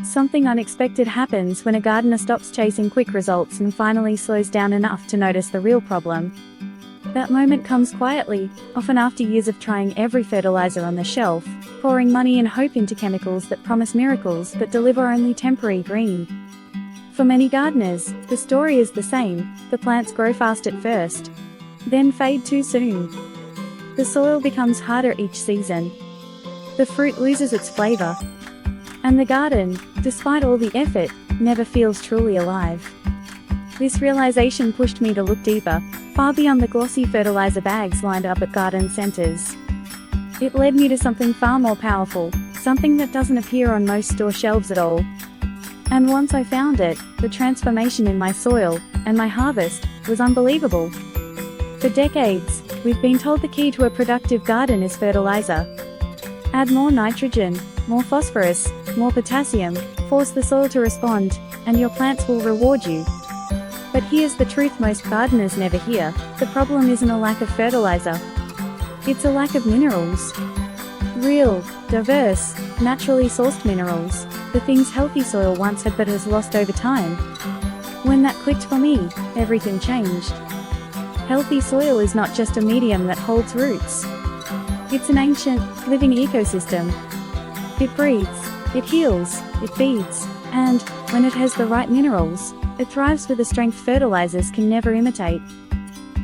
Something unexpected happens when a gardener stops chasing quick results and finally slows down enough to notice the real problem. That moment comes quietly, often after years of trying every fertilizer on the shelf, pouring money and hope into chemicals that promise miracles but deliver only temporary green. For many gardeners, the story is the same. The plants grow fast at first, then fade too soon. The soil becomes harder each season. The fruit loses its flavor. And the garden, despite all the effort, never feels truly alive. This realization pushed me to look deeper, far beyond the glossy fertilizer bags lined up at garden centers. It led me to something far more powerful, something that doesn't appear on most store shelves at all. And once I found it, the transformation in my soil, and my harvest, was unbelievable. For decades, we've been told the key to a productive garden is fertilizer. Add more nitrogen, more phosphorus, more potassium, force the soil to respond, and your plants will reward you. But here's the truth most gardeners never hear: the problem isn't a lack of fertilizer. It's a lack of minerals. Real, diverse, naturally sourced minerals, the things healthy soil once had but has lost over time. When that clicked for me, everything changed. Healthy soil is not just a medium that holds roots. It's an ancient, living ecosystem. It breathes, it heals, it feeds, and, when it has the right minerals, it thrives with a strength fertilizers can never imitate.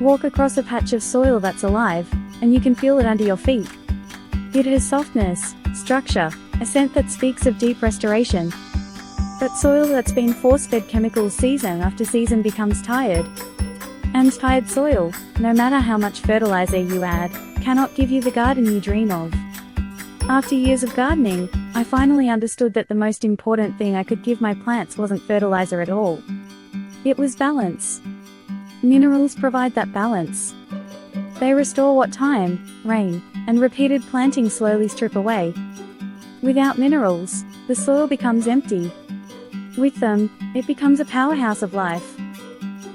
Walk across a patch of soil that's alive, and you can feel it under your feet. It has softness, structure, a scent that speaks of deep restoration. But soil that's been force-fed chemicals season after season becomes tired. And tired soil, no matter how much fertilizer you add, cannot give you the garden you dream of. After years of gardening, I finally understood that the most important thing I could give my plants wasn't fertilizer at all. It was balance. Minerals provide that balance. They restore what time, rain, and repeated planting slowly strip away. Without minerals, the soil becomes empty. With them, it becomes a powerhouse of life.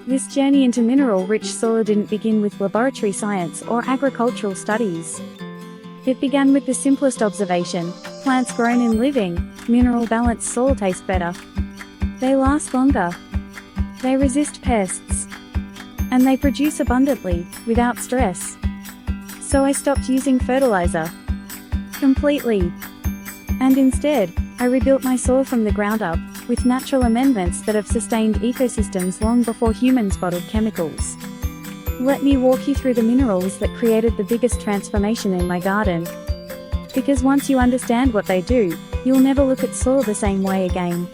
This journey into mineral-rich soil didn't begin with laboratory science or agricultural studies. It began with the simplest observation: plants grown in living, mineral-balanced soil taste better. They last longer. They resist pests. And they produce abundantly, without stress. So I stopped using fertilizer. Completely. And instead, I rebuilt my soil from the ground up, with natural amendments that have sustained ecosystems long before humans bottled chemicals. Let me walk you through the minerals that created the biggest transformation in my garden. Because once you understand what they do, you'll never look at soil the same way again.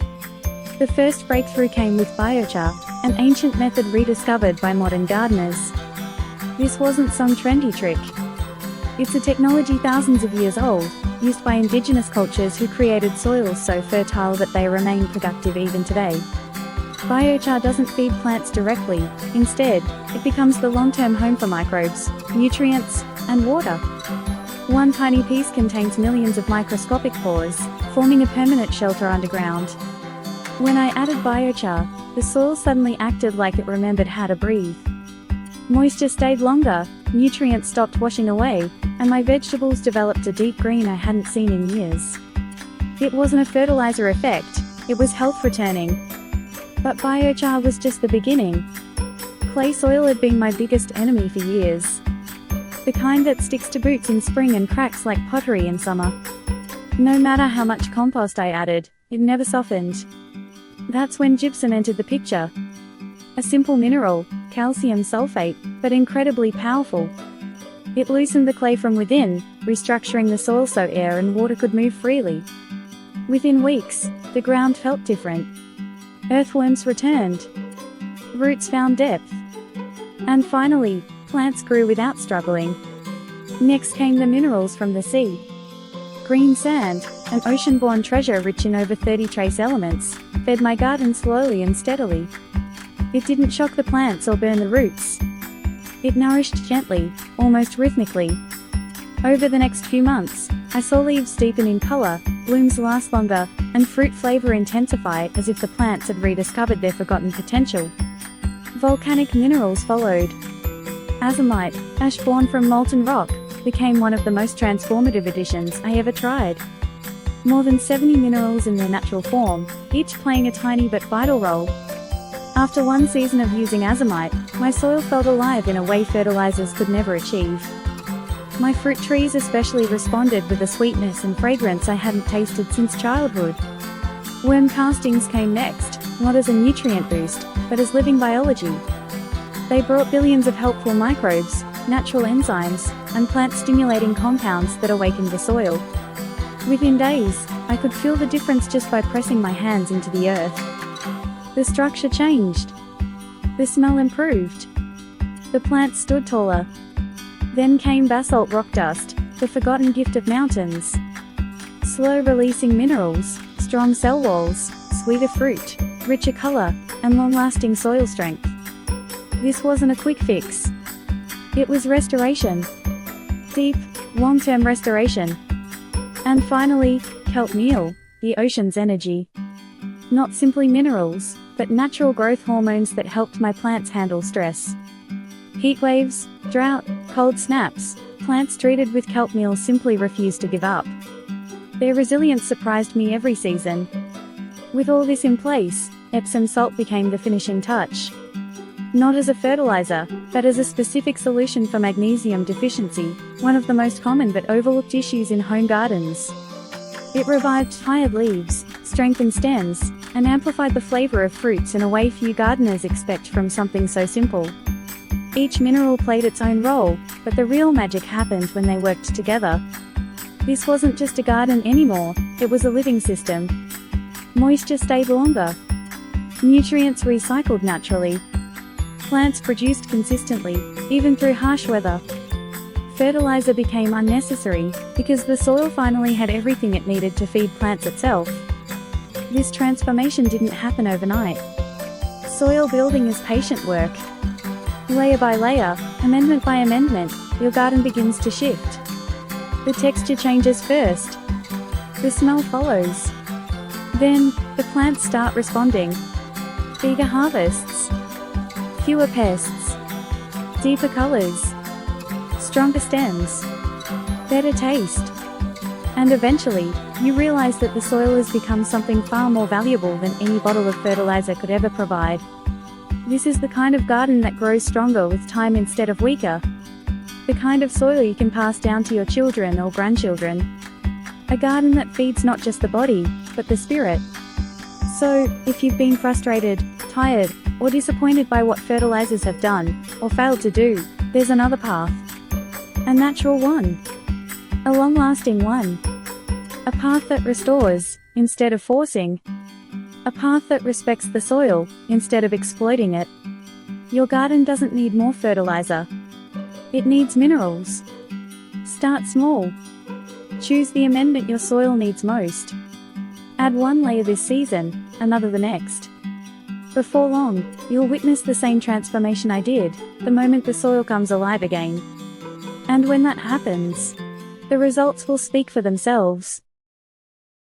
The first breakthrough came with Biochar, an ancient method rediscovered by modern gardeners. This wasn't some trendy trick. It's a technology thousands of years old, used by indigenous cultures who created soils so fertile that they remain productive even today. Biochar doesn't feed plants directly. Instead, it becomes the long-term home for microbes, nutrients, and water. One tiny piece contains millions of microscopic pores, forming a permanent shelter underground. When I added biochar, the soil suddenly acted like it remembered how to breathe. Moisture stayed longer, nutrients stopped washing away, and my vegetables developed a deep green I hadn't seen in years. It wasn't a fertilizer effect, it was health returning. But biochar was just the beginning. Clay soil had been my biggest enemy for years. The kind that sticks to boots in spring and cracks like pottery in summer. No matter how much compost I added, it never softened. That's when gypsum entered the picture. A simple mineral, calcium sulfate, but incredibly powerful. It loosened the clay from within, restructuring the soil so air and water could move freely. Within weeks, the ground felt different. Earthworms returned. Roots found depth. And finally, plants grew without struggling. Next came the minerals from the sea. Green sand, an ocean-born treasure rich in over 30 trace elements, fed my garden slowly and steadily. It didn't shock the plants or burn the roots. It nourished gently, almost rhythmically. Over the next few months, I saw leaves deepen in color, blooms last longer, and fruit flavor intensify as if the plants had rediscovered their forgotten potential. Volcanic minerals followed. Azomite, ash born from molten rock, became one of the most transformative additions I ever tried. more than 70 minerals in their natural form, each playing a tiny but vital role. After one season of using Azomite, my soil felt alive in a way fertilizers could never achieve. My fruit trees especially responded with a sweetness and fragrance I hadn't tasted since childhood. Worm castings came next, not as a nutrient boost, but as living biology. They brought billions of helpful microbes, natural enzymes, and plant-stimulating compounds that awakened the soil. Within days, I could feel the difference just by pressing my hands into the earth. The structure changed. The smell improved. The plants stood taller. Then came basalt rock dust, the forgotten gift of mountains. Slow-releasing minerals, strong cell walls, sweeter fruit, richer color, and long-lasting soil strength. This wasn't a quick fix. It was restoration. Deep, long-term restoration. And finally, kelp meal, the ocean's energy. Not simply minerals, but natural growth hormones that helped my plants handle stress. Heat waves, drought, cold snaps, plants treated with kelp meal simply refused to give up. Their resilience surprised me every season. With all this in place, Epsom salt became the finishing touch. Not as a fertilizer, but as a specific solution for magnesium deficiency, one of the most common but overlooked issues in home gardens. It revived tired leaves, strengthened stems, and amplified the flavor of fruits in a way few gardeners expect from something so simple. Each mineral played its own role, but the real magic happened when they worked together. This wasn't just a garden anymore, it was a living system. Moisture stayed longer. Nutrients recycled naturally. Plants produced consistently, even through harsh weather. Fertilizer became unnecessary, because the soil finally had everything it needed to feed plants itself. This transformation didn't happen overnight. Soil building is patient work. Layer by layer, amendment by amendment, your garden begins to shift. The texture changes first. The smell follows. Then, the plants start responding. Bigger harvests. Fewer pests. Deeper colors. Stronger stems. Better taste. And eventually, you realize that the soil has become something far more valuable than any bottle of fertilizer could ever provide. This is the kind of garden that grows stronger with time instead of weaker. The kind of soil you can pass down to your children or grandchildren. A garden that feeds not just the body, but the spirit. So, if you've been frustrated, tired, or disappointed by what fertilizers have done, or failed to do, there's another path. A natural one. A long-lasting one. A path that restores, instead of forcing. A path that respects the soil, instead of exploiting it. Your garden doesn't need more fertilizer. It needs minerals. Start small. Choose the amendment your soil needs most. Add one layer this season, another the next. Before long, you'll witness the same transformation I did, the moment the soil comes alive again. And when that happens, the results will speak for themselves.